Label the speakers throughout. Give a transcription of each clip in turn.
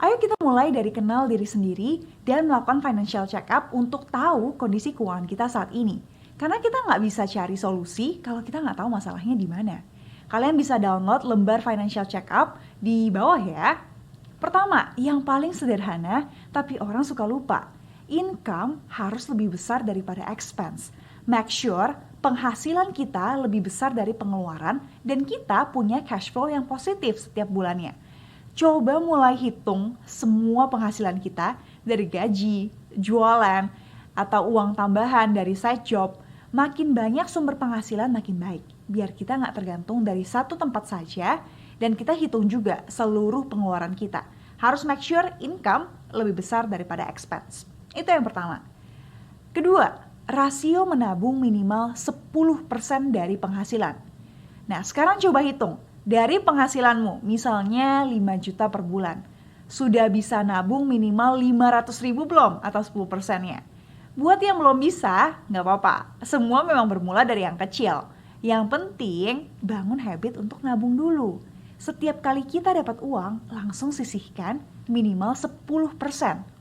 Speaker 1: Ayo kita mulai dari kenal diri sendiri dan melakukan financial check-up untuk tahu kondisi keuangan kita saat ini. Karena kita nggak bisa cari solusi kalau kita nggak tahu masalahnya di mana. Kalian bisa download lembar financial check-up di bawah ya. Pertama, yang paling sederhana tapi orang suka lupa. Income harus lebih besar daripada expense. Make sure penghasilan kita lebih besar dari pengeluaran dan kita punya cash flow yang positif setiap bulannya. Coba mulai hitung semua penghasilan kita dari gaji, jualan, atau uang tambahan dari side job. Makin banyak sumber penghasilan makin baik. Biar kita nggak tergantung dari satu tempat saja dan kita hitung juga seluruh pengeluaran kita. Harus make sure income lebih besar daripada expense. Itu yang pertama. Kedua, rasio menabung minimal 10% dari penghasilan. Nah, sekarang coba hitung. Dari penghasilanmu, misalnya 5 juta per bulan, sudah bisa nabung minimal 500 ribu belum atau 10%-nya? Buat yang belum bisa, nggak apa-apa. Semua memang bermula dari yang kecil. Yang penting, bangun habit untuk nabung dulu. Setiap kali kita dapat uang, langsung sisihkan minimal 10%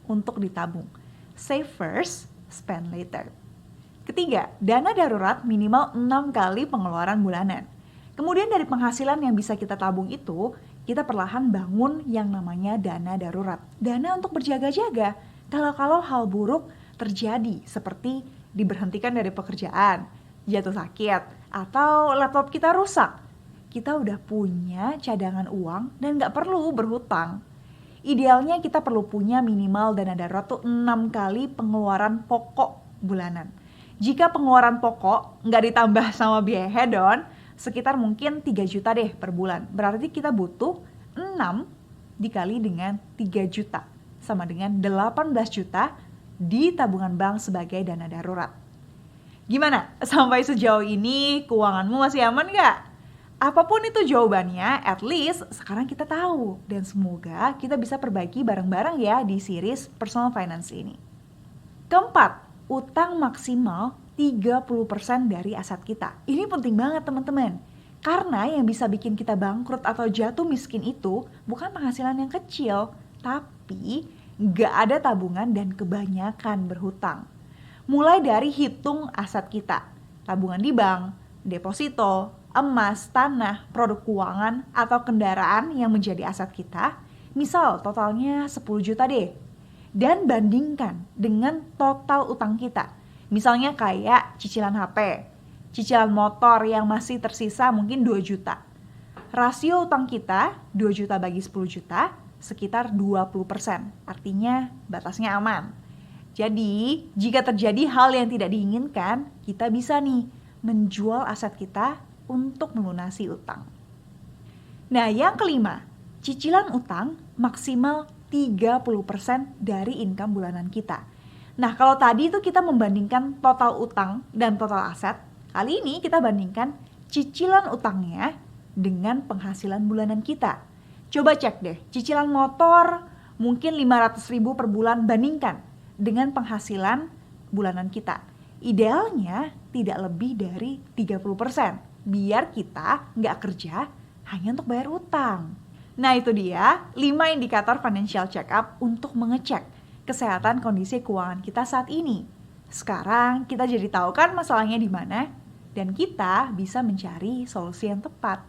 Speaker 1: untuk ditabung. Save first, spend later. Ketiga, dana darurat minimal 6 kali pengeluaran bulanan. Kemudian dari penghasilan yang bisa kita tabung itu, kita perlahan bangun yang namanya dana darurat. Dana untuk berjaga-jaga. Kalau hal buruk terjadi seperti diberhentikan dari pekerjaan, jatuh sakit, atau laptop kita rusak. Kita udah punya cadangan uang dan gak perlu berhutang. Idealnya kita perlu punya minimal dana darurat tuh 6 kali pengeluaran pokok bulanan. Jika pengeluaran pokok gak ditambah sama biaya head-on, sekitar mungkin 3 juta deh per bulan. Berarti kita butuh 6 dikali dengan 3 juta. Sama dengan 18 juta di tabungan bank sebagai dana darurat. Gimana? Sampai sejauh ini keuanganmu masih aman gak? Apapun itu jawabannya, at least sekarang kita tahu. Dan semoga kita bisa perbaiki bareng-bareng ya di series Personal Finance ini. Keempat, utang maksimal 30% dari aset kita. Ini penting banget teman-teman. Karena yang bisa bikin kita bangkrut atau jatuh miskin itu bukan penghasilan yang kecil, tapi gak ada tabungan dan kebanyakan berhutang. Mulai dari hitung aset kita, tabungan di bank, deposito, emas, tanah, produk keuangan, atau kendaraan yang menjadi aset kita. Misal totalnya 10 juta deh. Dan bandingkan dengan total utang kita. Misalnya kayak cicilan HP, cicilan motor yang masih tersisa mungkin 2 juta. Rasio utang kita 2 juta bagi 10 juta sekitar 20%. Artinya batasnya aman. Jadi jika terjadi hal yang tidak diinginkan, kita bisa nih menjual aset kita untuk melunasi utang. Nah yang kelima, cicilan utang maksimal 30% dari income bulanan kita. Nah kalau tadi itu kita membandingkan total utang dan total aset, kali ini kita bandingkan cicilan utangnya dengan penghasilan bulanan kita. Coba cek deh, cicilan motor mungkin 500 ribu per bulan bandingkan dengan penghasilan bulanan kita. Idealnya tidak lebih dari 30%, biar kita nggak kerja hanya untuk bayar utang. Nah itu dia 5 indikator financial check-up untuk mengecek kesehatan kondisi keuangan kita saat ini. Sekarang kita jadi tahu kan masalahnya di mana dan kita bisa mencari solusi yang tepat.